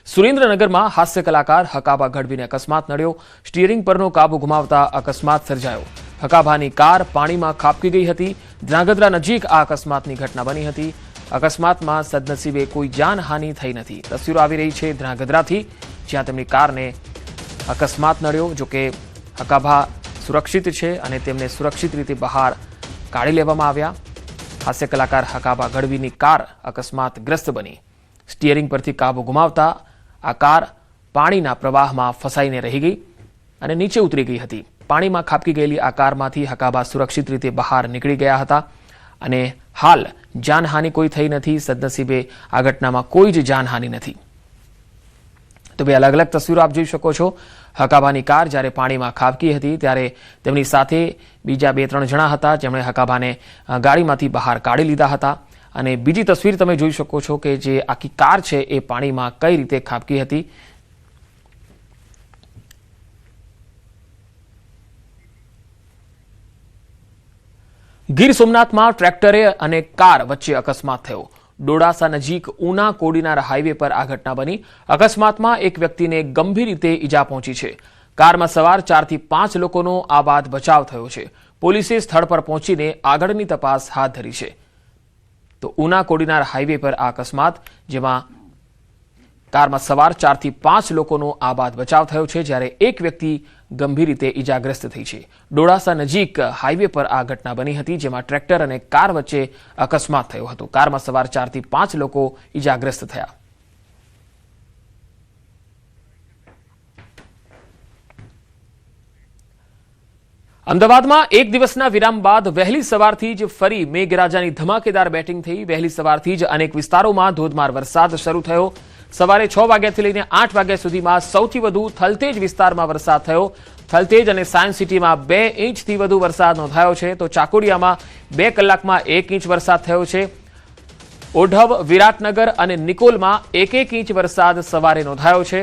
સુરેન્દ્રનગરમાં હાસ્ય કલાકાર હકાભા ગઢવીને અકસ્માત નડ્યો। સ્ટીયરિંગ પરનો કાબુ ગુમાવતા અકસ્માત સર્જાયો। હકાભાની કાર પાણીમાં ખાબકી ગઈ હતી। ધ્રાંગધ્રા નજીક આ અકસ્માતની ઘટના બની હતી। અકસ્માતમાં સદનસીબે કોઈ જાનહાનિ થઈ નથી। તસવીરો આવી રહી છે ધ્રાંગધ્રાથી, જ્યાં તેમની કારને અકસ્માત નડ્યો। જોકે હકાભા સુરક્ષિત છે અને તેમને સુરક્ષિત રીતે બહાર કાઢી લેવામાં આવ્યા। હાસ્ય કલાકાર હકાભા ગઢવીની કાર અકસ્માતગ્રસ્ત બની। સ્ટીયરિંગ પરથી કાબુ ગુમાવતા આ કાર પાણીના પ્રવાહમાં ફસાઈને રહી ગઈ અને નીચે ઉતરી ગઈ હતી। પાણીમાં ખાબકી ગયેલી આ કારમાંથી હકાભા સુરક્ષિત રીતે બહાર નીકળી ગયા હતા અને હાલ જાનહાનિ કોઈ થઈ નથી। સદનસીબે આ ઘટનામાં કોઈ જ જાનહાનિ નથી। તો બે અલગ અલગ તસવીરો આપ જોઈ શકો છો। હકાભાની કાર જ્યારે પાણીમાં ખાબકી હતી ત્યારે તેમની સાથે બીજા 2-3 જણા હતા, જેમણે હકાભાને ગાડીમાંથી બહાર કાઢી લીધા હતા। અને બીજી તસવીર તમે જોઈ શકો છો કે જે આખી કાર છે એ પાણીમાં કઈ રીતે ખાબકી હતી। ગીર સોમનાથમાં ટ્રેક્ટરે અને કાર વચ્ચે અકસ્માત થયો। ડોડાસા નજીક ઉના કોડીનાર હાઈવે પર આ ઘટના બની। અકસ્માતમાં એક વ્યક્તિને ગંભીર રીતે ઈજા પહોંચી છે। કારમાં સવાર 4 થી 5 લોકોનો આ બાદ બચાવ થયો છે। પોલીસે સ્થળ પર પહોંચીને આગળની તપાસ હાથ ધરી છે। તો ઉના કોડીનાર હાઈવે પર આ અકસ્માત, જેમાં કારમાં સવાર 4 થી 5 લોકોનો આ બાદ બચાવ થયો છે, જ્યારે એક વ્યક્તિ ગંભીર રીતે ઈજાગ્રસ્ત થઈ છે। ડોડાસા નજીક હાઈવે પર આ ઘટના બની હતી, જેમાં ટ્રેક્ટર અને કાર વચ્ચે અકસ્માત થયો હતો। કારમાં સવાર 4 થી 5 લોકો ઈજાગ્રસ્ત થયા। અમદાવાદમાં એક દિવસના વિરામ બાદ વહેલી સવારથી જ ફરી મેઘરાજાની ધમાકેદાર બેટિંગ થઈ। વહેલી સવારથી જ અનેક વિસ્તારોમાં ધોધમાર વરસાદ શરૂ થયો। સવારે 6 વાગ્યાથી લઈને 8 વાગ્યા સુધીમાં સૌથી વધુ થલતેજ વિસ્તારમાં વરસાદ થયો। થલતેજ અને સાયન્સ સિટીમાં 2 ઇંચથી વધુ વરસાદ નોંધાયો છે, તો ચાકોડિયામાં 2 કલાકમાં 1 ઇંચ વરસાદ થયો છે। ઓઢવ, વિરાટનગર અને નિકોલમાં 1-1 ઇંચ વરસાદ સવારે નોંધાયો છે,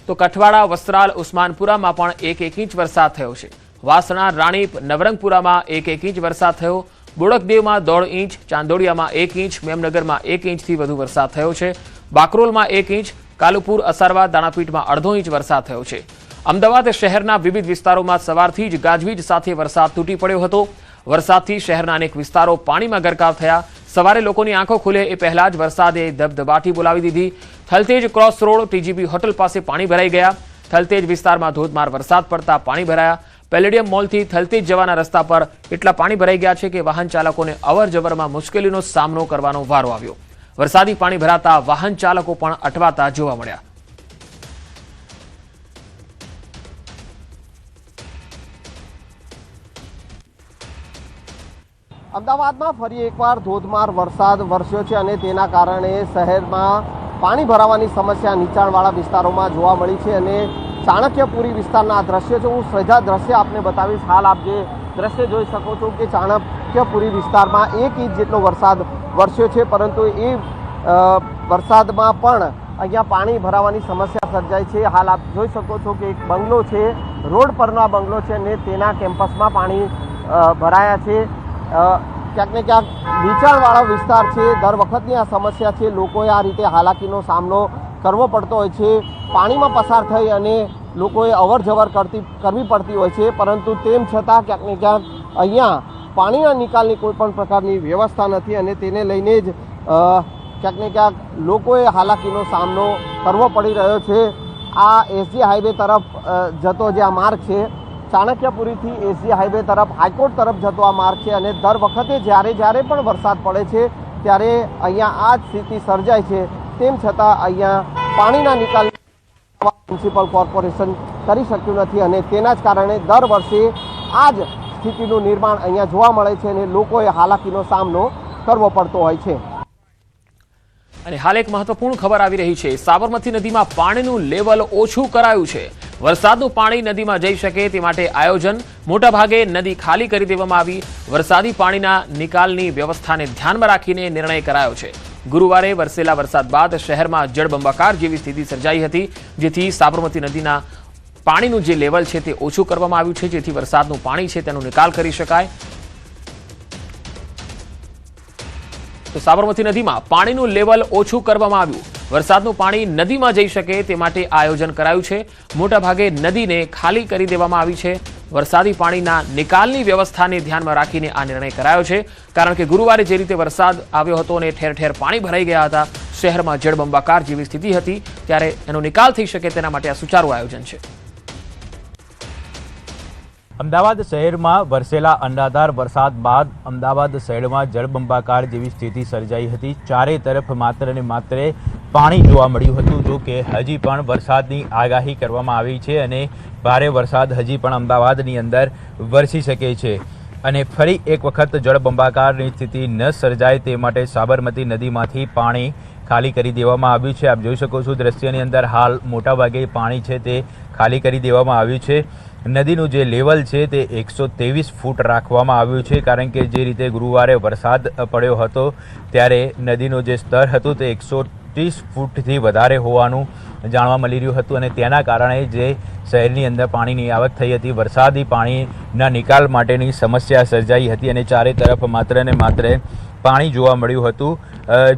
તો કઠવાડા, વસ્ત્રાલ, ઉસ્માનપુરામાં પણ 1-1 ઇંચ વરસાદ થયો છે। વાસણા, રાણીપ, નવરંગપુરામાં 1-1 ઇંચ વરસાદ થયો। બોડકદેવમાં 1.5 ઇંચ, ચાંદોડિયામાં 1 ઇંચ, મેમનગરમાં 1 ઇંચથી વધુ વરસાદ થયો છે। બાકરોલમાં 1 ઇંચ, કાલુપુર, અસારવા, દાણાપીઠમાં 1/2 ઇંચ વરસાદ થયો છે। અમદાવાદ શહેરના વિવિધ વિસ્તારોમાં સવારથી જ ગાજવીજ સાથે વરસાદ તૂટી પડ્યો હતો। વરસાદથી શહેરના અનેક વિસ્તારો પાણીમાં ગરકાવ થયા। સવારે લોકોની આંખો ખુલે એ પહેલા જ વરસાદે ધબધબાટી બોલાવી દીધી। Thaltej cross road, TGB hotel પાસે પાણી ભરાઈ ગયા। થલતેજ વિસ્તારમાં ધોધમાર વરસાદ પડતા પાણી ભરાયા। પેલેડિયમ મોલથી થલતેજ જવાના રસ્તા પર એટલા પાણી ભરાઈ ગયા છે કે વાહન ચાલકોને અવરજવરમાં મુશ્કેલીનો સામનો કરવાનો વારો આવ્યો। વરસાદી પાણી ભરાતા વાહન ચાલકો પણ અટવાતા જોવા મળ્યા। અમદાવાદમાં ફરી એકવાર ધોધમાર વરસાદ વરસ્યો છે અને તેના કારણે શહેરમાં પાણી ભરાવાની સમસ્યા નીચાણવાળા વિસ્તારોમાં જોવા મળી છે। અને ચાણક્યપુરી વિસ્તારના આ દ્રશ્ય છે, હું સીધા દ્રશ્ય આપને બતાવીશ। હાલ આપ જે દ્રશ્ય જોઈ શકો છો કે ચાણક્યપુરી વિસ્તારમાં 1 ઇંચ જેટલો વરસાદ વરસ્યો છે, પરંતુ એ વરસાદમાં પણ અહીંયા પાણી ભરાવાની સમસ્યા સર્જાઈ છે। હાલ આપ જોઈ શકો છો કે એક બંગલો છે, રોડ પરનો આ બંગલો છે અને તેના કેમ્પસમાં પાણી ભરાયા છે। ક્યાંક ને ક્યાંક નીચાણવાળો વિસ્તાર છે, દર વખતની આ સમસ્યા છે। લોકોએ આ રીતે હાલાકીનો સામનો કરવો પડતો હોય છે। પાણીમાં પસાર થઈ અને લોકોએ અવર જવર કરવી પડતી હોય છે, પરંતુ તેમ છતાં ક્યાંક ને ક્યાંક અહીંયા પાણીના નિકાલની કોઈ પણ પ્રકારની વ્યવસ્થા નથી અને તેને લઈને જ ક્યાંક ને ક્યાંક લોકોએ હાલાકીનો સામનો કરવો પડી રહ્યો છે। આ એસજી હાઈવે તરફ જતો જે આ માર્ગ છે, ચાણક્યપુરીથી એસજી હાઈવે તરફ, હાઈકોર્ટ તરફ જતો આ માર્ગ છે અને દર વખતે જ્યારે પણ વરસાદ પડે છે ત્યારે અહીંયા આ જ સ્થિતિ સર્જાય છે। તેમ છતાં અહીંયા પાણીના નિકાલ મ્યુનિસિપલ કોર્પોરેશન કરી શક્યું નથી અને તેના જ કારણે દર વર્ષે આ જ સ્થિતિનું નિર્માણ અહીંયા જોવા મળે છે અને લોકોએ હાલાકીનો સામનો કરવો પડતો હોય છે। અને હાલ એક મહત્વપૂર્ણ ખબર આવી રહી છે। સાબરમતી નદીમાં પાણીનું લેવલ ઓછું કરાયું છે। વરસાદનું પાણી નદીમાં જઈ શકે તે માટે આયોજન, મોટાભાગે નદી ખાલી કરી દેવામાં આવી। વરસાદી પાણીના નિકાલની વ્યવસ્થાને ધ્યાનમાં રાખીને નિર્ણય કરાયો છે। ગુરુવારે વરસેલા વરસાદ બાદ શહેરમાં જળબંબાકાર જેવી સ્થિતિ સર્જાઈ હતી, જેથી સાબરમતી નદીના પાણીનું જે લેવલ છે તે ઓછું કરવામાં આવ્યું છે, જેથી વરસાદનું પાણી છે તેનો નિકાલ કરી શકાય। તો સાબરમતી નદીમાં પાણીનું લેવલ ઓછું કરવામાં આવ્યું. વરસાદનું પાણી નદીમાં જઈ શકે તે માટે આયોજન કરાયું છે. મોટાભાગે નદીને ખાલી કરી દેવામાં આવી છે. વરસાદી પાણીના નિકાલની વ્યવસ્થાને ધ્યાનમાં રાખીને આ નિર્ણય કરાયો છે. કારણ કે ગુરુવારે જે રીતે વરસાદ આવ્યો હતો અને ઠેર ઠેર પાણી ભરાઈ ગયા હતા, શહેરમાં જળબંબાકાર જેવી સ્થિતિ હતી, ત્યારે એનો નિકાલ થઈ શકે તેના માટે આ સુચારું આયોજન છે. અમદાવાદ શહેરમાં વરસેલા અનરાધાર વરસાદ બાદ અમદાવાદ શહેરમાં જળબંબાકાર જેવી સ્થિતિ સર્જાઈ હતી. ચારે તરફ માત્ર ને માત્ર પાણી જોવા મળ્યું હતું. જો કે હજી પણ વરસાદની આગાહી કરવામાં આવી છે અને ભારે વરસાદ હજી પણ અમદાવાદની અંદર વરસી શકે છે. અને ફરી એક વખત જળબંબાકારની સ્થિતિ ન સર્જાય તે માટે સાબરમતી નદીમાંથી પાણી ખાલી કરી દેવામાં આવ્યું છે. આપ જોઈ શકો છો દ્રશ્યની અંદર હાલ મોટાભાગે પાણી છે તે ખાલી કરી દેવામાં આવ્યું છે. નદીનું જે લેવલ છે તે 123 ફૂટ રાખવામાં આવ્યું છે. કારણ કે જે રીતે ગુરુવારે વરસાદ પડ્યો હતો ત્યારે નદીનું જે સ્તર હતું તે 130 ફૂટથી વધારે હોવાનું જાણવા મળી રહ્યું હતું અને તેના કારણે જે શહેરની અંદર પાણીની આવક થઈ હતી, વરસાદી પાણીના નિકાલ માટેની સમસ્યા સર્જાઈ હતી અને ચારે તરફ માત્ર ને માત્ર પાણી જોવા મળ્યું હતું.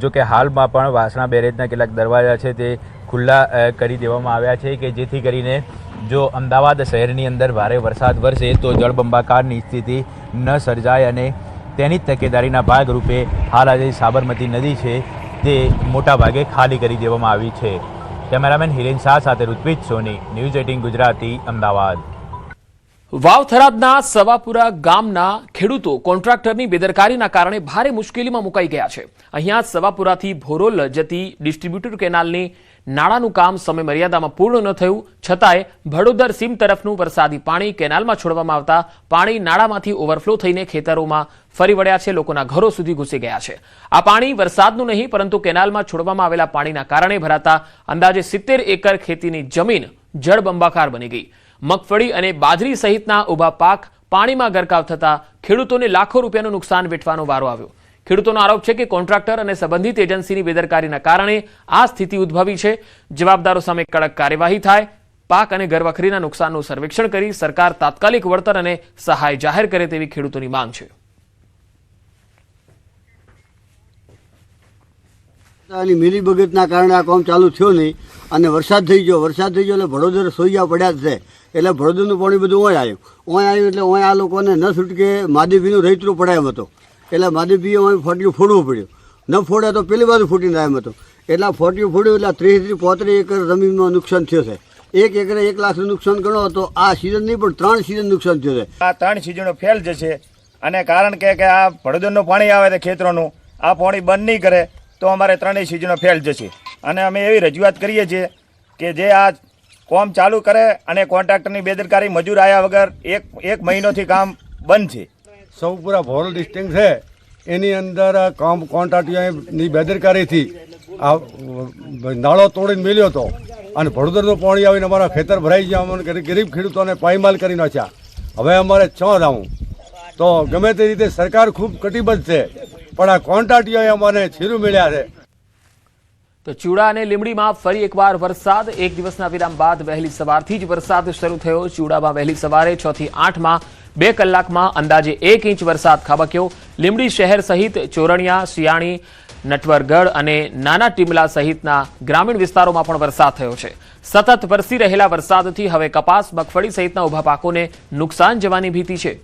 જો કે હાલમાં પણ વાસણા બેરેજના કેટલાક દરવાજા છે તે ખુલ્લા કરી દેવામાં આવ્યા છે કે જેથી કરીને જો અમદાવાદ શહેરની અંદર ભારે વરસાદ વરસે તો જળબંબાકારની સ્થિતિ ન સર્જાય અને તેની તકેદારીના ભાગરૂપે હાલ આજે સાબરમતી નદી છે તે મોટા ભાગે ખાલી કરી દેવામાં આવી છે. કેમેરામેન હિરેન શાહ સાથે ઋત્વિજ સોની, ન્યૂઝ 18 ગુજરાતી, અમદાવાદ. વાવ-થરાદના સવાપુરા ગામના ખેડૂતો કોન્ટ્રાક્ટરની બેદરકારીના કારણે ભારે મુશ્કેલીમાં મુકાઈ ગયા છે. અહીંયા સવાપુરાથી ભોરોલ જતી ડિસ્ટ્રીબ્યુટર કેનાલની નાળાનું કામ સમય મર્યાદામાં પૂર્ણ ન થયું છતાંય ભડોદર સીમ તરફનું વરસાદી પાણી કેનાલમાં છોડવામાં આવતા પાણી નાળામાંથી ઓવરફ્લો થઈને ખેતરોમાં ફરી વળ્યા છે. લોકોના ઘરો સુધી ઘૂસી ગયા છે. આ પાણી વરસાદનું નહીં પરંતુ કેનાલમાં છોડવામાં આવેલા પાણીના કારણે ભરાતા અંદાજે 70 એકર ખેતીની જમીન જળબંબાકાર બની ગઈ. મગફળી અને બાજરી સહિતના ઊભા પાક પાણીમાં ગરકાવ થતા ખેડૂતોને લાખો રૂપિયાનું નુકસાન વેઠવાનો વારો આવ્યો. ખેડૂતોનો આરોપ છે કે કોન્ટ્રાક્ટર અને સંબંધિત એજન્સીની બેદરકારીના કારણે આ સ્થિતિ ઉદ્ભવી છે. જવાબદારો સામે કડક કાર્યવાહી થાય, પાક અને ઘરવખરીના નુકસાનનું સર્વેક્ષણ કરી સરકાર તાત્કાલિક વળતર અને સહાય જાહેર કરે તેવી ખેડૂતોની માંગ છે. મિલીભગતના કારણે આ કામ ચાલુ થયો નહીં અને વરસાદ થઈ ગયો એટલે ભડોદર સોયા પડ્યા જ છે. એટલે ભડોદરનું પાણી બધું આવ્યું એટલે આ લોકોને ન છૂટકે માદેવીનું રૈતરું પડાય એમ હતો. એટલે માદેવીએ ફોટિયું ફોડવું પડ્યું. ન ફોડે તો પેલી બાજુ ફૂટીને આવ્યો હતો. એટલે ફોટિયું ફોડ્યું એટલે 30-35 એકર જમીનમાં નુકસાન થયો છે. 1 એકરે 1 લાખનું નુકસાન ગણો તો આ સિઝન નહીં પણ 3 સિઝન નુકસાન થયું છે. આ 3 સિઝનો ફેલ જશે અને કારણ કે આ ભડોદરનું પાણી આવે છે ખેતરોનું, આ પાણી બંધ નહીં કરે તો અમારે 3 સિઝનો ફેલ જશે. અને અમે એવી રજૂઆત કરીએ છીએ કે જે આ કામ ચાલુ કરે અને કોન્ટ્રાક્ટરની બેદરકારી, મજૂર આવ્યા વગર એક મહિનોથી કામ બંધ છે. સૌપુરા ભોરોલ ડિસ્ટ્રિક્ટ છે એની અંદર કોન્ટ્રાક્ટની બેદરકારીથી આ નાળો તોડીને મેલ્યો હતો અને ભડોદરનું પાણી આવીને અમારા ખેતર ભરાઈ ગયા. અમને ગરીબ ખેડૂતોને પાયમાલ કરી નાખ્યા. હવે અમારે છ જાઉં તો ગમે તે રીતે સરકાર ખૂબ કટિબદ્ધ છે પણ આ કોન્ટ્રાક્ટીઓએ અમને છીરું મેળ્યા છે. તો ચૂડા અને લીંબડીમાં ફરી એકવાર વરસાદ. એક દિવસના વિરામ બાદ વહેલી સવારથી જ વરસાદ શરૂ થયો. ચૂડામાં વહેલી સવારે 6 થી 8માં 2 કલાકમાં અંદાજે 1 ઇંચ વરસાદ ખાબક્યો. લીંબડી શહેર સહિત ચોરણિયા, સિયાણી, નટવરગઢ અને નાના ટીમલા સહિતના ગ્રામીણ વિસ્તારોમાં પણ વરસાદ થયો છે. સતત વરસી રહેલા વરસાદથી હવે કપાસ, મગફળી સહિતના ઊભા પાકોને નુકસાન જવાની ભીતિ છે.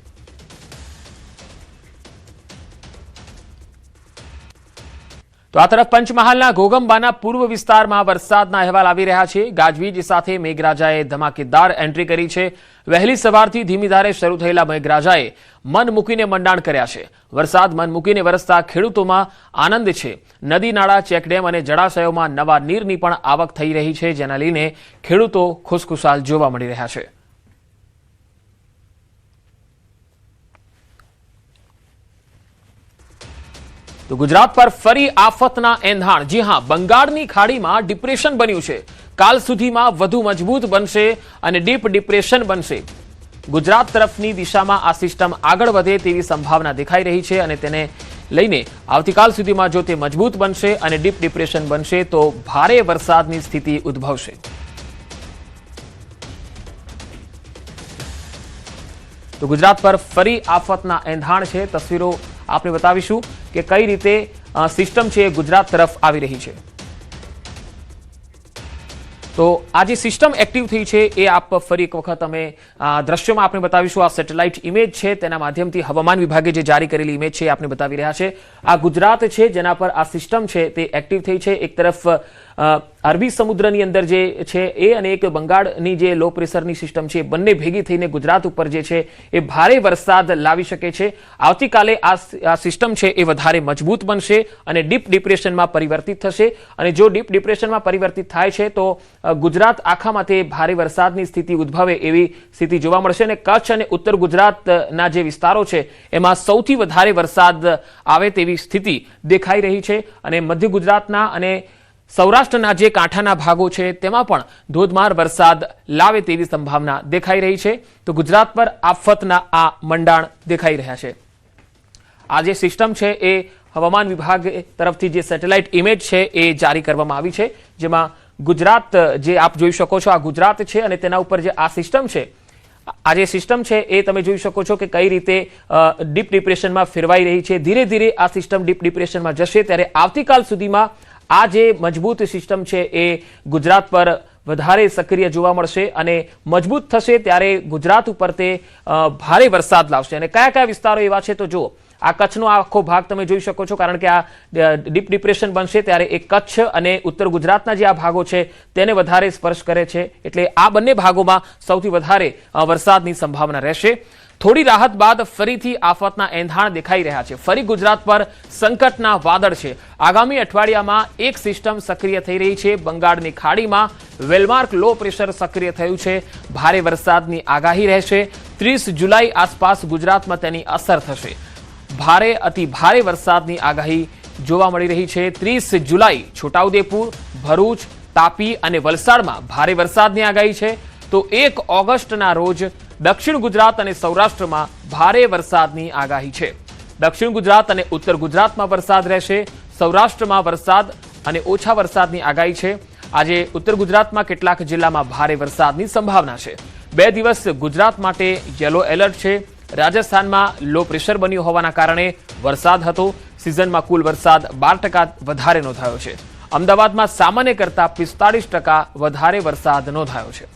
તો આ તરફ પંચમહાલના ઘોગંબાના પૂર્વ વિસ્તારમાં વરસાદના અહેવાલ આવી રહ્યા છે. ગાજવીજ સાથે મેઘરાજાએ ધમાકેદાર એન્ટ્રી કરી છે. વહેલી સવારથી ધીમી ધારે શરૂ થયેલા મેઘરાજાએ મન મૂકીને મંડાણ કર્યા છે. વરસાદ મન મૂકીને વરસતા ખેડૂતોમાં આનંદ છે. નદી, નાળા, ચેકડેમ અને જળાશયોમાં નવા નીરની પણ આવક થઈ રહી છે, જેના લઈને ખેડૂતો ખુશખુશાલ જોવા મળી રહ્યા છે. તો ગુજરાત પર ફરી આફતના એંધાણ. જી હા, બંગાળની ખાડીમાં ડિપ્રેશન બન્યું છે. કાલ સુધીમાં વધુ મજબૂત બનશે અને ડીપ ડિપ્રેશન બનશે. ગુજરાત તરફની દિશામાં આ સિસ્ટમ આગળ વધે તેવી સંભાવના દેખાઈ રહી છે અને તેને લઈને આવતીકાલ સુધીમાં જો તે મજબૂત બનશે અને ડીપ ડિપ્રેશન બનશે તો ભારે વરસાદની સ્થિતિ ઉદ્ભવશે. તો ગુજરાત પર ફરી આફતના એંધાણ છે. તસવીરો આપણે બતાવીશું કે કઈ રીતે સિસ્ટમ છે એ ગુજરાત તરફ આવી રહી છે. તો આ જે સિસ્ટમ એક્ટિવ થઈ છે એ આપ ફરી એક વખત અમે દ્રશ્યોમાં આપણે બતાવીશું. આ સેટેલાઇટ ઇમેજ છે, તેના માધ્યમથી હવામાન વિભાગે જે જારી કરેલી ઇમેજ છે એ આપણે બતાવી રહ્યા છે. આ ગુજરાત છે જેના પર આ સિસ્ટમ છે તે એક્ટિવ થઈ છે. એક તરફ અરબી સમુદ્રની અંદર જે છે એ અને એક બંગાળની જે લો પ્રેશરની સિસ્ટમ છે બંને ભેગી થઈને ગુજરાત ઉપર જે છે એ ભારે વરસાદ લાવી શકે છે. આવતીકાલે આ સિસ્ટમ છે એ વધારે મજબૂત બનશે અને ડીપ ડિપ્રેશનમાં પરિવર્તિત થશે. અને જો ડીપ ડિપ્રેશનમાં પરિવર્તિત થાય છે તો ગુજરાત આખામાં તે ભારે વરસાદની સ્થિતિ ઉદ્ભવે એવી સ્થિતિ જોવા મળશે. અને કચ્છ અને ઉત્તર ગુજરાતના જે વિસ્તારો છે એમાં સૌથી વધારે વરસાદ આવે તેવી સ્થિતિ દેખાઈ રહી છે. અને મધ્ય ગુજરાતના અને સૌરાષ્ટ્રના જે કાંઠાના ભાગો છે તેમાં પણ ધોધમાર વરસાદ લાવે તેવી સંભાવના દેખાઈ રહી છે. તો ગુજરાત પર આફતના આ મંડાણ દેખાઈ રહ્યા છે. આ જે સિસ્ટમ છે એ હવામાન વિભાગ તરફથી જે સેટેલાઇટ ઇમેજ છે એ જારી કરવામાં આવી છે, જેમાં ગુજરાત જે આપ જોઈ શકો છો આ ગુજરાત છે અને તેના ઉપર જે આ સિસ્ટમ છે, આ જે સિસ્ટમ છે એ તમે જોઈ શકો છો કે કઈ રીતે ડીપ ડિપ્રેશનમાં ફેરવાઈ રહી છે. ધીરે ધીરે આ સિસ્ટમ ડીપ ડિપ્રેશનમાં જશે ત્યારે આવતીકાલ સુધીમાં આ જે મજબૂત સિસ્ટમ છે એ ગુજરાત પર વધારે સક્રિય જોવા મળશે અને મજબૂત થશે ત્યારે ગુજરાત ઉપર તે ભારે વરસાદ લાવશે. અને કયા કયા વિસ્તારો એવા છે તો જુઓ, આ કચ્છનો આખો ભાગ તમે જોઈ શકો છો, કારણ કે આ ડીપ ડિપ્રેશન બનશે ત્યારે એ કચ્છ અને ઉત્તર ગુજરાતના જે આ ભાગો છે તેને વધારે સ્પર્શ કરે છે. એટલે આ બંને ભાગોમાં સૌથી વધારે વરસાદની સંભાવના રહેશે. થોડી રાહત બાદ ફરીથી આફતના એંધાણ દેખાઈ રહ્યા છે. ફરી ગુજરાત પર સંકટના વાદળ છે. આગામી અઠવાડિયામાં એક સિસ્ટમ સક્રિય થઈ રહી છે. બંગાળની ખાડીમાં વેલમાર્ક લો પ્રેશર સક્રિય થયું છે. ભારે વરસાદની આગાહી રહેશે. 30 જુલાઈ આસપાસ ગુજરાતમાં તેની અસર થશે. ભારે અતિ ભારે વરસાદની આગાહી જોવા મળી રહી છે. 30 જુલાઈ છોટાઉદેપુર, ભરૂચ, તાપી અને વલસાડમાં ભારે વરસાદની આગાહી છે. તો 1 ઓગસ્ટના રોજ દક્ષિણ ગુજરાત અને સૌરાષ્ટ્રમાં ભારે વરસાદની આગાહી છે. દક્ષિણ ગુજરાત અને ઉત્તર ગુજરાતમાં વરસાદ રહેશે. સૌરાષ્ટ્રમાં વરસાદ અને ઓછા વરસાદની આગાહી છે. આજે ઉત્તર ગુજરાતમાં કેટલાક જિલ્લામાં ભારે વરસાદની સંભાવના છે. 2 દિવસ ગુજરાત માટે યલો એલર્ટ છે. રાજસ્થાનમાં લો પ્રેશર બન્યું હોવાના કારણે વરસાદ હતો. સિઝનમાં કુલ વરસાદ 12% વધારે નોંધાયો છે. અમદાવાદમાં સામાન્ય કરતા 45% વધારે વરસાદ નોંધાયો છે.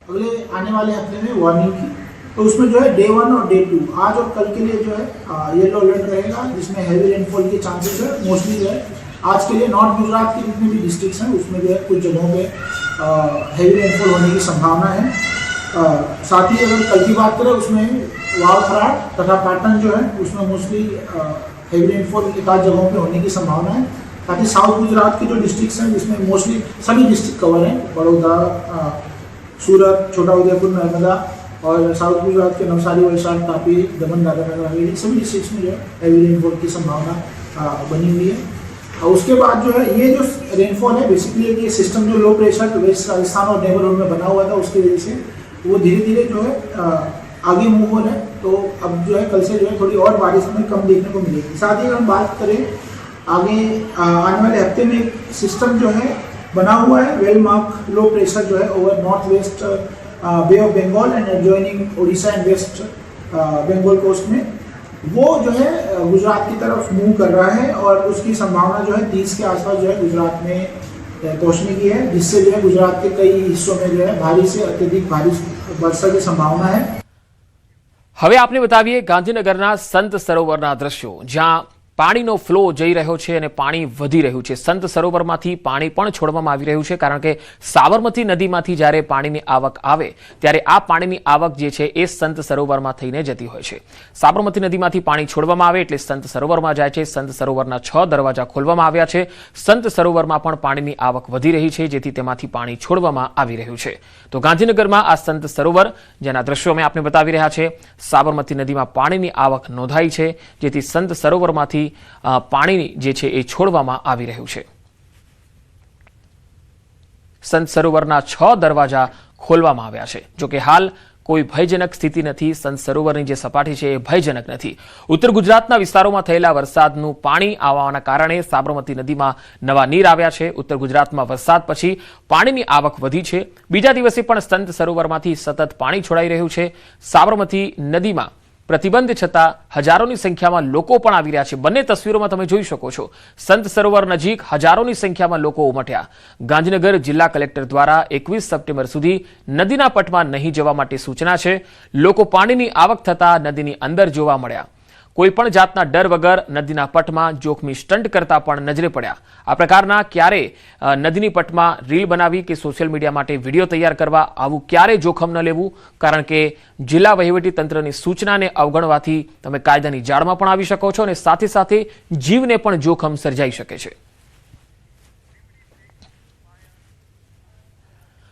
अगले आने वाले हफ्ते में वार्निंग की, तो उसमें जो है डे 1 और डे 2 आज और कल के लिए जो है येलो अलर्ट रहेगा, जिसमें हैवी रेनफॉल के चांसेस है. मोस्टली जो है आज के लिए नॉर्थ गुजरात के जितने भी डिस्ट्रिक्ट्स हैं उसमें जो है कुछ जगहों पे हैवी रेनफॉल होने की संभावना है. साथ ही अगर कल की बात करें उसमें वावखराट तथा पाटन जो है उसमें मोस्टली हैवी रेनफॉल एक आध जगहों पे होने की संभावना है. साथ ही साउथ गुजरात के जो डिस्ट्रिक्ट्स हैं जिसमें मोस्टली सभी डिस्ट्रिक्ट कवर हैं, बड़ौदा, सूरत, छोटाउदेपुर, नर्मदा और साउथ गुजरात के नवसारी, वलसाड, तापी, दमन, दादरा नगर हवेली सभी डिस्ट्रिक्ट्स में जो है हैवी रेनफॉल की संभावना बनी हुई है. और उसके बाद जो है ये जो रेनफॉल है बेसिकली ये सिस्टम जो लो प्रेशर वेस्ट राजस्थान और नेबरहुड में बना हुआ था उसकी वजह से वो धीरे धीरे जो है आगे मूव हो रहा है. तो अब जो है कल से जो है थोड़ी और बारिश हमें कम देखने को मिलेगी. साथ ही अगर हम बात करें आगे आने वाले हफ्ते में एक सिस्टम जो है बना हुआ है, वेलमार्क लो प्रेशर जो है over north west bay of Bengal and adjoining Orissa and west Bengal coast में, वो जो है गुजरात की तरफ मूव कर रहा है और उसकी संभावना जो है 30 के आसपास जो है गुजरात में पहुंचने की है, जिससे जो है गुजरात के कई हिस्सों में जो है भारी से अत्यधिक भारी वर्षा की संभावना है. હવે આપણે બતાવીએ ગાંધીનગરના સંત સરોવરના દ્રશ્યો, જ્યાં પાણીનો ફ્લો જઈ રહ્યો છે અને પાણી વધી રહ્યું છે. સંત સરોવરમાંથી પાણી પણ છોડવામાં આવી રહ્યું છે, કારણ કે સાબરમતી નદીમાંથી જ્યારે પાણીની આવક આવે ત્યારે આ પાણીની આવક જે છે એ સંત સરોવરમાં થઈને જતી હોય છે. સાબરમતી નદીમાંથી પાણી છોડવામાં આવે એટલે સંત સરોવરમાં જાય છે. સંત સરોવરના 6 દરવાજા ખોલવામાં આવ્યા છે. સંત સરોવરમાં પણ પાણીની આવક વધી રહી છે, જેથી તેમાંથી પાણી છોડવામાં આવી રહ્યું છે. તો ગાંધીનગરમાં આ સંત સરોવર જેના દ્રશ્યો અમે આપને બતાવી રહ્યા છે, સાબરમતી નદીમાં પાણીની આવક નોંધાઈ છે, જેથી સંત સરોવરમાંથી પાણી જે છે એ છોડવામાં આવી રહ્યું છે. સંત સરોવરના 6 દરવાજા ખોલવામાં આવ્યા છે. જોકે હાલ કોઈ ભયજનક સ્થિતિ નથી. સંત સરોવરની જે સપાટી છે એ ભયજનક નથી. ઉત્તર ગુજરાતના વિસ્તારોમાં થયેલા વરસાદનું પાણી આવવાના કારણે સાબરમતી નદીમાં નવા નીર આવ્યા છે. ઉત્તર ગુજરાતમાં વરસાદ પછી પાણીની આવક વધી છે. બીજા દિવસે પણ સંત સરોવરમાંથી સતત પાણી છોડાઈ રહ્યું છે. સાબરમતી નદીમાં પ્રતિબંધ છતાં હજારોની સંખ્યામાં લોકો પણ આવી રહ્યા છે। બંને તસવીરોમાં તમે જોઈ શકો છો, સંત સરોવર નજીક હજારોની સંખ્યામાં લોકો ઉમટ્યા। ગાંધીનગર જિલ્લા કલેક્ટર દ્વારા 21 સપ્ટેમ્બર સુધી નદીના પટમાં નહીં જવા માટે સૂચના છે। લોકો પાણીની આવક થતા નદીની અંદર જોવા મળ્યા। કોઈપણ જાતના ડર વગર નદીના પટમાં જોખમી સ્ટન્ટ કરતા પણ નજરે પડ્યા। આ પ્રકારના ક્યારે નદીની પટમાં રીલ બનાવી કે સોશિયલ મીડિયા માટે વિડીયો તૈયાર કરવા આવું ક્યારે જોખમ ન લેવું, કારણ કે જિલ્લા વહીવટી તંત્રની સૂચનાને અવગણવાથી તમે કાયદાની જાળમાં પણ આવી શકો છો અને સાથે સાથે જીવને પણ જોખમ સર્જાઈ શકે છે।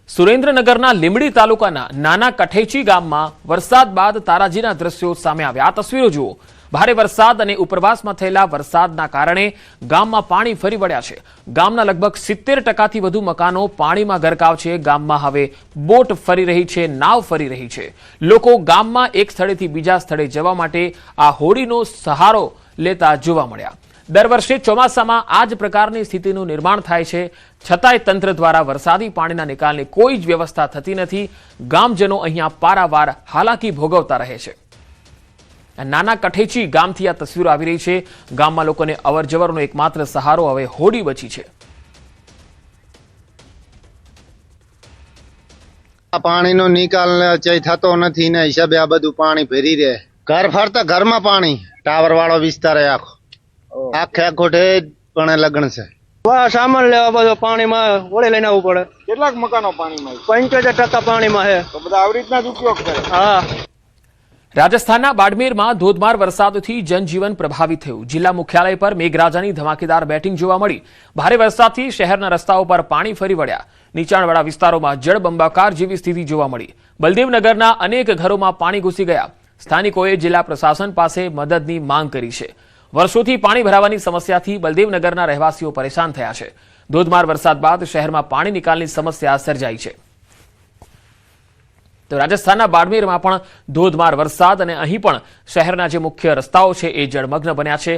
સુરેન્દ્રનગરના લીંબડી તાલુકાના નાના કઠેચી ગામમાં વરસાદ બાદ તારાજીના દ્રશ્યો સામે આવ્યા। આ તસવીરો જુઓ। ભારે વરસાદ અને ઉપરવાસમાં થયેલા વરસાદના કારણે ગામમાં પાણી ફરી વળ્યા છે। ગામના લગભગ 70% વધુ મકાનો પાણીમાં ગરકાવ છે। ગામમાં હવે બોટ ફરી રહી છે, નાવ ફરી રહી છે। લોકો ગામમાં એક સ્થળેથી બીજા સ્થળે જવા માટે આ હોડીનો સહારો લેતા જોવા મળ્યા। દર વર્ષે ચોમાસામાં આ જ પ્રકારની સ્થિતિનું નિર્માણ થાય છે, છતાંય તંત્ર દ્વારા વરસાદી પાણીના નિકાલની કોઈ જ વ્યવસ્થા થતી નથી। ગામજનો અહીંયા પારાવાર હાલાકી ભોગવતા રહે છે। નાના કઠેચી ગામથી આ તસવીરો આવી રહી છે। ગામમાં લોકોને અવરજવરનો એકમાત્ર સહારો હવે હોડી બચી છે। પાણીનો નિકાલ થતો નથી ને હિસાબે આ બધું પાણી ભરી રહે। ઘર ફરતા ઘરમાં પાણી, ટાવર વાળો વિસ્તાર આખે આખોટે પણ લગ્ન છે। સામાન લેવા બધો પાણીમાં વળે લઈને આવવું પડે। કેટલાક મકાનો પાણીમાં 75% પાણીમાં છે, તો બધા આવી રીતના જ ઉપયોગ કરે। હા। રાજસ્થાનના બાડમેરમાં ધોધમાર વરસાદથી જનજીવન પ્રભાવિત થયું। જિલ્લા મુખ્યાલય પર મેઘરાજાની ધમાકેદાર બેટિંગ જોવા મળી। ભારે વરસાદથી શહેરના રસ્તાઓ પર પાણી ફરી વળ્યા। નીચાણવાળા વિસ્તારોમાં જળબંબાકાર જેવી સ્થિતિ જોવા મળી। બલદેવનગરના અનેક ઘરોમાં પાણી ઘૂસી ગયા। સ્થાનિકોએ જિલ્લા પ્રશાસન પાસે મદદની માંગ કરી છે। વર્ષોથી પાણી ભરાવાની સમસ્યાથી બલદેવનગરના રહેવાસીઓ પરેશાન થયા છે। ધોધમાર વરસાદ બાદ શહેરમાં પાણી નિકાલની સમસ્યા સર્જાઈ છે। તો રાજસ્થાનના બાડમેરમાં પણ ધોધમાર વરસાદ અને અહીં પણ શહેરના જે મુખ્ય રસ્તાઓ છે એ જળમગ્ન બન્યા છે।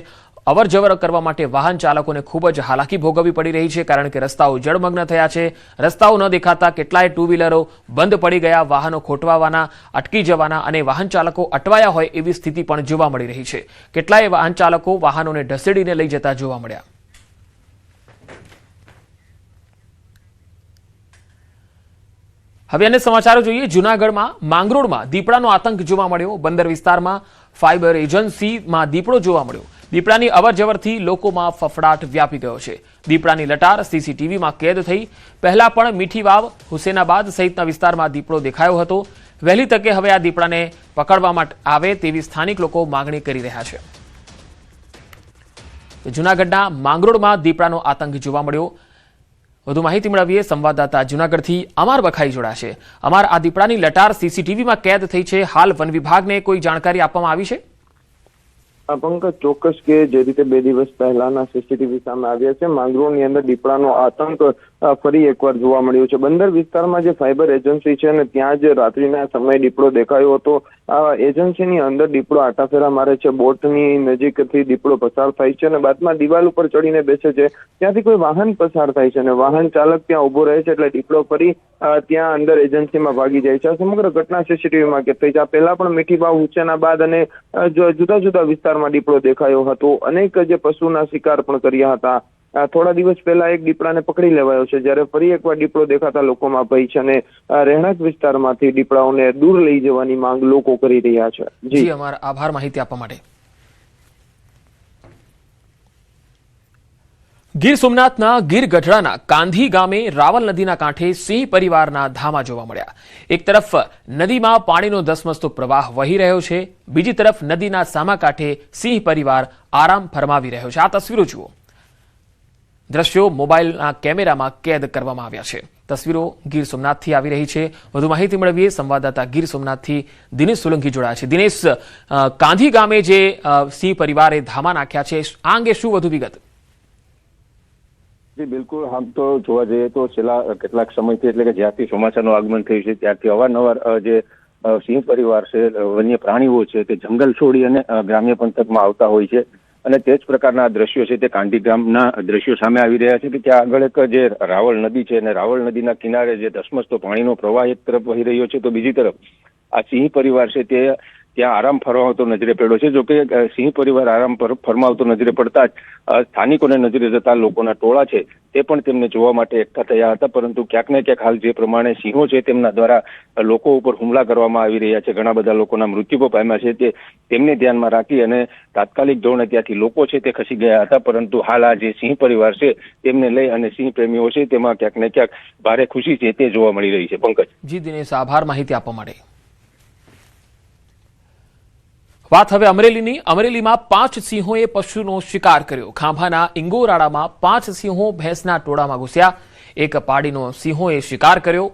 અવરજવર કરવા માટે વાહન ચાલકોને ખૂબ જ હાલાકી ભોગવવી પડી રહી છે, કારણ કે રસ્તાઓ જળમગ્ન થયા છે। રસ્તાઓ ન દેખાતા કેટલાય ટુ વ્હીલરો બંધ પડી ગયા, વાહનો ખોટવાવાના, અટકી જવાના અને વાહન ચાલકો અટવાયા હોય એવી સ્થિતિ પણ જોવા મળી રહી છે। કેટલાય વાહન ચાલકો વાહનોને ઢસેડીને લઈ જતા જોવા મળ્યા। હવે અન્ય સમાચારો જોઈએ। જૂનાગઢમાં માંગરોળમાં દીપડાનો આતંક જોવા મળ્યો। બંદર વિસ્તારમાં ફાઇબર એજન્સીમાં દીપડો જોવા મળ્યો। દીપડાની અવરજવરથી લોકોમાં ફફડાટ વ્યાપી ગયો છે। દીપડાની લટાર સીસીટીવીમાં કેદ થઈ। પહેલા પણ મીઠી વાવ, હુસેનાબાદ સહિતના વિસ્તારમાં દીપડો દેખાયો હતો। વહેલી તકે હવે આ દીપડાને પકડવામાં આવે તેવી સ્થાનિક લોકો માંગણી કરી રહ્યા છે। જૂનાગઢના માંગરોળમાં દીપડાનો આતંક જોવા મળ્યો। વધુ માહિતી મેળવીએ સંવાદદાતા જૂનાગઢથી અમર બખાઈ જોડાશે। અમર, આ દીપડાની લટાર સીસીટીવીમાં કેદ થઈ છે, હાલ વન વિભાગને કોઈ જાણકારી આપવામાં આવી છે? પંકજ, ચોક્કસ કે જે રીતે 2 દિવસ પહેલાના સીસીટીવી સામે આવ્યા છે, માંગરોળની અંદર દીપડાનો આતંક ફરી એકવાર જોવા મળ્યો છે। બંદર વિસ્તારમાં જે ફાઇબર એજન્સી છે અને ત્યાં જ રાત્રિના સમયે દીપડો દેખાયો હતો। આ એજન્સીની અંદર દીપડો આટાફેરા મારે છે, બોટની નજીકથી દીપડો પસાર થાય છે અને બાદમાં દિવાલ ઉપર ચડીને બેસે છે। ત્યાંથી કોઈ વાહન પસાર થાય છે અને વાહન ચાલક ત્યાં ઉભો રહે છે એટલે દીપડો ફરી ત્યાં અંદર એજન્સીમાં ભાગી જાય છે। આ સમગ્ર ઘટના સીસીટીવીમાં કેદ થઈ છે। આ પહેલા પણ મીઠી વાવ, હુસેનાબાદ અને જુદા જુદા વિસ્તારમાં દીપડો દેખાયો હતો। અનેક જે પશુના શિકાર પણ કર્યા હતા। થોડા દિવસ પહેલા એક દીપડાને પકડી લેવાયો છે, જ્યારે ફરી એકવાર દીપડો દેખાતા લોકોમાં ભય છે અને રહેણાંક વિસ્તારમાંથી દીપડાઓને દૂર લઈ જવાની માંગ લોકો કરી રહ્યા છે। જી અમારો આભાર માહિતી આપવા માટે। ગીર સોમનાથના ગીર ગઢડાના કાંધી ગામે રાવલ નદીના કાંઠે સિંહ પરિવારના ધામા જોવા મળ્યા। એક તરફ નદીમાં પાણીનો ધસમસતો પ્રવાહ વહી રહ્યો છે, બીજી તરફ નદીના સામા કાંઠે સિંહ પરિવાર આરામ ફરમાવી રહ્યો છે। આ તસવીરો જુઓ। દ્રશ્યો મોબાઈલના કેમેરામાં કેદ કરવામાં આવ્યા છે। તસવીરો ગીર સોમનાથથી આવી રહી છે। વધુ માહિતી મેળવીએ સંવાદદાતા ગીર સોમનાથથી દિનેશ સોલંકી જોડાયા છે। દિનેશ, કાંધી ગામે જે સિંહ પરિવારે ધામા નાખ્યા છે, આ અંગે શું વધુ વિગત? જી બિલકુલ, આમ તો જોવા જઈએ તો છેલ્લા કેટલાક સમયથી એટલે કે જ્યારથી ચોમાસાનું આગમન થયું છે ત્યારથી અવારનવાર જે સિંહ પરિવાર છે, વન્ય પ્રાણીઓ છે તે જંગલ છોડી અને ગ્રામ્ય પંથકમાં આવતા હોય છે અને તે જ પ્રકારના દ્રશ્યો છે તે કાંધી ગામના દ્રશ્યો સામે આવી રહ્યા છે કે ત્યાં આગળ એક જે રાવલ નદી છે અને રાવલ નદીના કિનારે જે ધસમસતો પાણીનો પ્રવાહ એક તરફ વહી રહ્યો છે તો બીજી તરફ આ સિંહ પરિવાર છે તે ત્યાં આરામ ફરમાવતો નજરે પડ્યો છે. જોકે સિંહ પરિવાર આરામ ફરમાવતો નજરે પડતા જ સ્થાનિકોને નજરે જતા લોકોના ટોળા છે તે પણ તેમને જોવા માટે એકઠા થયા હતા. પરંતુ ક્યાંક ને ક્યાંક હાલ જે પ્રમાણે સિંહો છે તેમના દ્વારા લોકો ઉપર હુમલા કરવામાં આવી રહ્યા છે, ઘણા બધા લોકોના મૃત્યુ પામ્યા છે, તે તેમને ધ્યાનમાં રાખી અને તાત્કાલિક ધોરણે ત્યાંથી લોકો છે તે ખસી ગયા હતા. પરંતુ હાલ આ જે સિંહ પરિવાર છે તેમને લઈ અને સિંહ પ્રેમીઓ છે તેમાં ક્યાંક ને ક્યાંક ભારે ખુશી છે તે જોવા મળી રહી છે. પંકજ. જી દિનેશ, આભાર માહિતી આપવા માટે. વાત હવે અમરેલીની. અમરેલીમાં 5 સિંહોએ પશુનો શિકાર કર્યો. ખાંભાના ઇંગોરાળામાં 5 સિંહો ભેંસના ટોળામાં ઘૂસ્યા. એક પાડીનો સિંહોએ શિકાર કર્યો.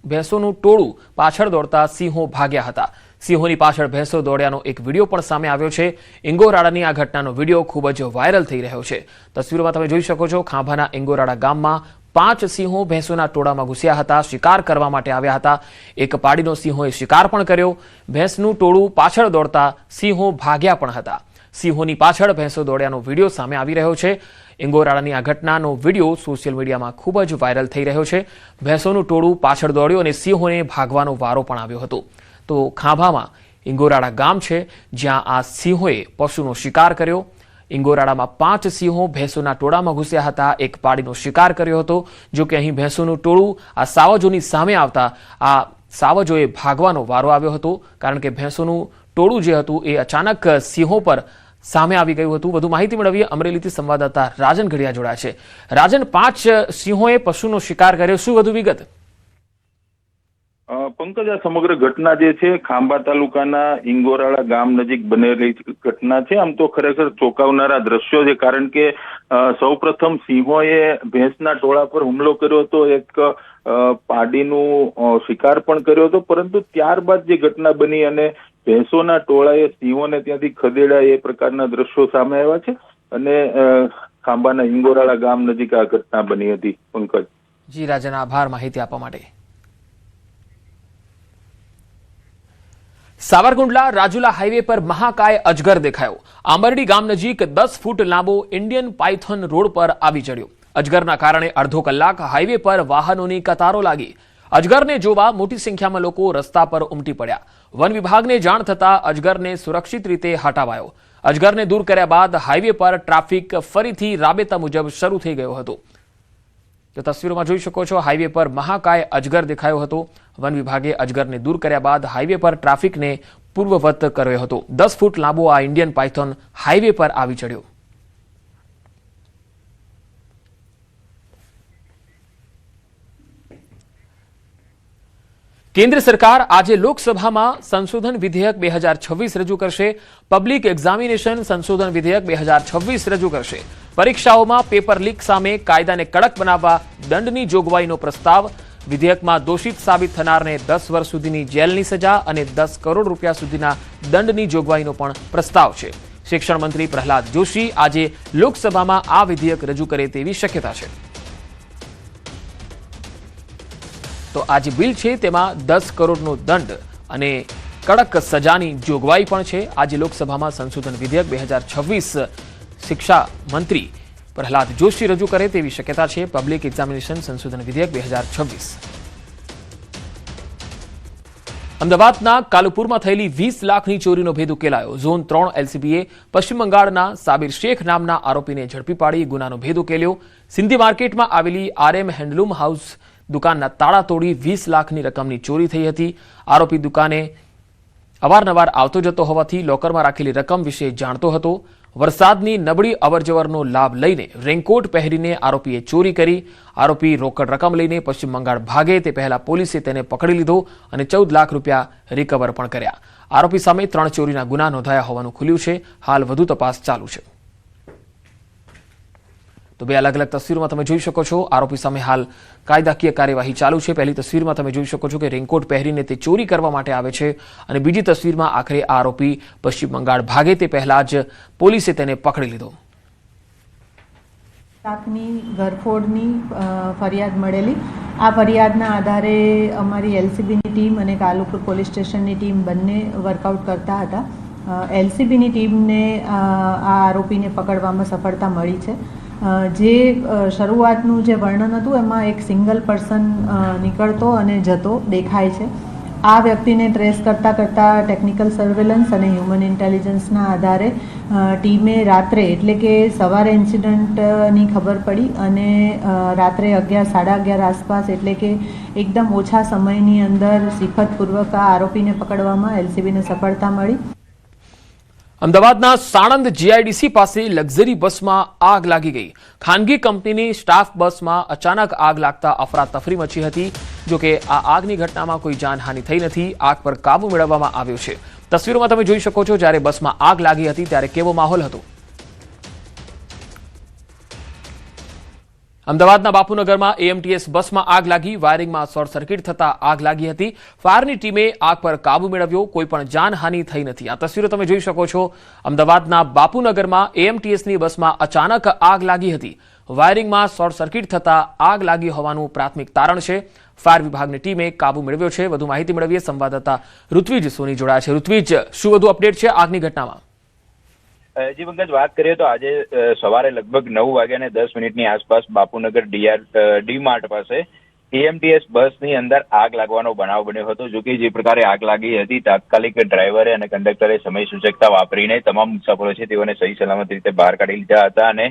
ભેંસોનું ટોળું પાછળ દોડતા સિંહો ભાગ્યા હતા. સિંહોની પાછળ ભેંસો દોડ્યાનો એક વિડીયો પણ સામે આવ્યો છે. ઇંગોરાળાની આ ઘટનાનો વિડીયો ખૂબ જ વાયરલ થઈ રહ્યો છે. તસવીરોમાં તમે જોઈ શકો છો, ખાંભાના ઇંગોરાળા ગામમાં 5 સિંહો ભેંસોના ટોળામાં ઘૂસ્યા હતા, શિકાર કરવા માટે આવ્યા હતા. એક પાડીનો સિંહોએ શિકાર પણ કર્યો. ભેંસનું ટોળું પાછળ દોડતા સિંહો ભાગ્યા પણ હતા. સિંહોની પાછળ ભેંસો દોડ્યાનો વિડીયો સામે આવી રહ્યો છે. ઇંગોરાળાની આ ઘટનાનો વિડીયો સોશિયલ મીડિયામાં ખૂબ જ વાયરલ થઈ રહ્યો છે. ભેંસોનું ટોળું પાછળ દોડ્યું અને સિંહોને ભાગવાનો વારો પણ આવ્યો હતો. તો ખાંભામાં ઇંગોરાળા ગામ છે જ્યાં આ સિંહોએ પશુનો શિકાર કર્યો. ઇંગોરાળામાં 5 સિંહો ભેંસોના ટોળામાં ઘૂસ્યા હતા. એક પાડીનો શિકાર કર્યો હતો. જો કે અહીં ભેંસોનું ટોળું આ સાવજોની સામે આવતા આ સાવજોએ ભાગવાનો વારો આવ્યો હતો, કારણ કે ભેંસોનું ટોળું જે હતું એ અચાનક સિંહો પર સામે આવી ગયું હતું. વધુ માહિતી મેળવીએ. અમરેલીથી સંવાદદાતા રાજન ઘડિયા જોડાયા છે. રાજન, 5 સિંહોએ પશુનો શિકાર કર્યો, શું વધુ વિગત? પંકજ, આ સમગ્ર ઘટના જે છે ખાંભા તાલુકાના ઇંગોરાળા ગામ નજીક બનેલી ઘટના છે. આમ તો ખરેખર ચોંકાવનારા દ્રશ્યો છે, કારણ કે સૌપ્રથમ સિંહોએ ભેંસના ટોળા પર હુમલો કર્યો હતો, એક પાડીનું શિકાર પણ કર્યો હતો. પરંતુ ત્યારબાદ જે ઘટના બની અને ભેંસોના ટોળાએ સિંહોને ત્યાંથી ખદેડાય એ પ્રકારના દ્રશ્યો સામે આવ્યા છે અને ખાંભાના ઇંગોરાળા ગામ નજીક આ ઘટના બની હતી. પંકજ. જી રાજન, આભાર માહિતી આપવા માટે. સાવરકુંડલા રાજુલા હાઈવે પર મહાકાય અજગર દેખાયો. આંબરડી ગામ નજીક 10 ફૂટ લાંબો ઇન્ડિયન પાયથન રોડ પર આવી ચડ્યો. અજગરના કારણે અડધો કલાક હાઈવે પર વાહનોની કતારો લાગી. અજગરને જોવા મોટી સંખ્યામાં લોકો રસ્તા પર ઉમટી પડ્યા. વન વિભાગને જાણ થતા અજગરને સુરક્ષિત રીતે હટાવાયો. અજગરને દૂર કર્યા બાદ હાઈવે પર ટ્રાફિક ફરીથી રાબેતા મુજબ શરૂ થઈ ગયો હતો. તો તસવીરોમાં જોઈ શકો છો, હાઈવે પર મહાકાય અજગર દેખાયો હતો. વન વિભાગે અજગરને દૂર કર્યા બાદ હાઈવે પર ટ્રાફિકને પૂર્વવત કર્યો હતો. 10 ફૂટ લાંબો આ ઇન્ડિયન પાયથોન હાઈવે પર આવી ચડ્યો. કેન્દ્ર સરકાર આજે લોકસભામાં સંશોધન વિધેયક 2026 રજૂ કરશે. પબ્લિક એક્ઝામિનેશન સંશોધન વિધેયક 2026 રજૂ કરશે. પરીક્ષાઓમાં પેપર લીક સામે કાયદાને કડક બનાવવા દંડની જોગવાઈનો પ્રસ્તાવ. વિધેયકમાં દોષિત સાબિત થનારને 10 વર્ષ સુધીની જેલની સજા અને 10 કરોડ રૂપિયા સુધીના દંડની જોગવાઈનો પણ પ્રસ્તાવ છે. શિક્ષણ મંત્રી પ્રહલાદ જોશી આજે લોકસભામાં આ વિધેયક રજૂ કરે તેવી શક્યતા છે. તો આ જે બિલ છે તેમાં 10 કરોડનો દંડ અને કડક સજાની જોગવાઈ પણ છે. આજે લોકસભામાં સંશોધન વિધેયક 2026 શિક્ષા મંત્રી પ્રહલાદ જોશી રજૂ કરે તેવી શક્યતા છે. પબ્લિક એક્ઝામિનેશન સંશોધન વિધેયક 2026. અમદાવાદના કાલુપુરમાં થયેલી 20 લાખની ચોરીનો ભેદ ઉકેલાયો. ઝોન 3 એલસીબીએ પશ્ચિમ બંગાળના સાબિર શેખ નામના આરોપીને ઝડપી પાડી ગુનાનો ભેદ ઉકેલ્યો. સિંધી માર્કેટમાં આવેલી RM હેન્ડલૂમ હાઉસ દુકાનના તાળા તોડી 20 લાખની રકમની ચોરી થઈ હતી. આરોપી દુકાને અવારનવાર આવતો જતો હોવાથી લોકરમાં રાખેલી રકમ વિશે જાણતો હતો. વરસાદની નબળી અવરજવરનો લાભ લઈને રેનકોટ પહેરીને આરોપીએ ચોરી કરી. આરોપી રોકડ રકમ લઈને પશ્ચિમ બંગાળ ભાગે તે પહેલા પોલીસે તેને પકડી લીધો અને 14 લાખ રૂપિયા રિકવર પણ કર્યા. આરોપી સામે 3 ચોરીના ગુના નોંધાયા હોવાનું ખુલ્યું છે. હાલ વધુ તપાસ ચાલુ છે. તો બે અલગ અલગ તસવીરોમાં તમે જોઈ શકો છો, આરોપી સામે હાલ કાયદાકીય કાર્યવાહી ચાલુ છે. પહેલી તસવીરમાં તમે જોઈ શકો છો કે રેનકોટ પહેરીને તે ચોરી કરવા માટે આવે છે અને બીજી તસવીરમાં આખરે આરોપી પશ્ચિમ બંગાળ ભાગે તે પહેલા જ પોલીસે તેને પકડી લીધો. લાખની ઘરફોડની ફરિયાદ મળેલી. આ ફરિયાદના આધારે અમારી એલસીબીની ટીમ અને કાલુપુર પોલીસ સ્ટેશનની ટીમ બંને વર્કઆઉટ કરતા હતા. એલસીબીની ટીમને આ આરોપીને પકડવામાં સફળતા મળી છે. જે શરૂઆતનું જે વર્ણન હતું એમાં એક સિંગલ પર્સન નીકળતો અને જતો દેખાય છે. આ વ્યક્તિને ટ્રેસ કરતાં ટેકનિકલ સર્વેલન્સ અને હ્યુમન ઇન્ટેલિજન્સના આધારે ટીમે રાત્રે એટલે કે સવારે ઇન્સિડન્ટની ખબર પડી અને રાત્રે 11, 11:30 આસપાસ એટલે કે એકદમ ઓછા સમયની અંદર સિફતપૂર્વક આ આરોપીને પકડવામાં એલસીબીને સફળતા મળી. અમદાવાદના સાણંદ જીઆઈડીસી પાસે લક્ઝરી બસમાં આગ લાગી ગઈ. ખાનગી કંપનીની સ્ટાફ બસમાં અચાનક આગ લાગતા અફરાતફરી મચી હતી. જોકે આ આગની ઘટનામાં કોઈ જાનહાનિ થઈ નથી. આગ પર કાબુ મેળવવામાં આવ્યો છે. તસવીરોમાં તમે જોઈ શકો છો જ્યારે બસમાં આગ લાગી હતી ત્યારે કેવો માહોલ હતો. અમદાવાદના બાપુનગરમાં એએમટીએસ બસમાં આગ લાગી. વાયરિંગમાં શોર્ટ સર્કિટ થતા આગ લાગી હતી. ફાયરની ટીમે આગ પર કાબુ મેળવ્યો. કોઈ પણ જાનહાનિ થઈ નથી. આ તસવીરો તમે જોઈ શકો છો. અમદાવાદના બાપુનગરમાં એએમટીએસની બસમાં અચાનક આગ લાગી હતી. વાયરિંગમાં શોર્ટ સર્કિટ થતા આગ લાગી હોવાનું પ્રાથમિક તારણ છે. ફાયર વિભાગની ટીમે કાબુ મેળવ્યો છે. વધુ માહિતી મેળવીએ સંવાદદાતા ઋત્વિજ સોની જોડાયા છે. ऋत्विज, શું વધુ અપડેટ છે આગની ઘટનામાં? જી પંકજ, વાત કરીએ તો આજે સવારે લગભગ 9:10 આસપાસ બાપુનગર ડી માર્ટ પાસે એએમટીએસ બસની અંદર આગ લાગવાનો બનાવ બન્યો હતો. જો કે જે પ્રકારે આગ લાગી હતી, તાત્કાલિક ડ્રાઈવરે અને કંડક્ટરે સમય સૂચકતા વાપરીને તમામ મુસાફરો છે તેઓને સહી સલામત રીતે બહાર કાઢી લીધા હતા અને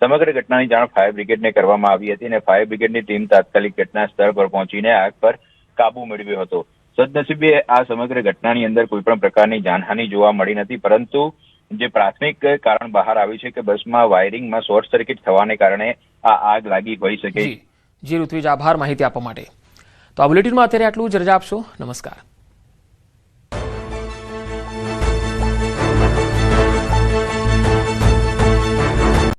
સમગ્ર ઘટનાની જાણ ફાયર બ્રિગેડને કરવામાં આવી હતી અને ફાયર બ્રિગેડની ટીમ તાત્કાલિક ઘટના સ્થળ પર પહોંચીને આગ પર કાબુ મેળવ્યો હતો. સદનસીબે આ સમગ્ર ઘટનાની અંદર કોઈ પણ પ્રકારની જાનહાનિ જોવા મળી નથી, પરંતુ જે પ્રાથમિક કારણ બહાર આવ્યું છે કે બસમાં વાયરિંગમાં શોર્ટ સર્કિટ થવાને કારણે આ આગ લાગી હોઈ શકે. જી ઋત્વિજ, આભાર માહિતી આપવા માટે. તો આ બુલેટિનમાં અત્યારે આટલું જ. રજા આપશો. નમસ્કાર.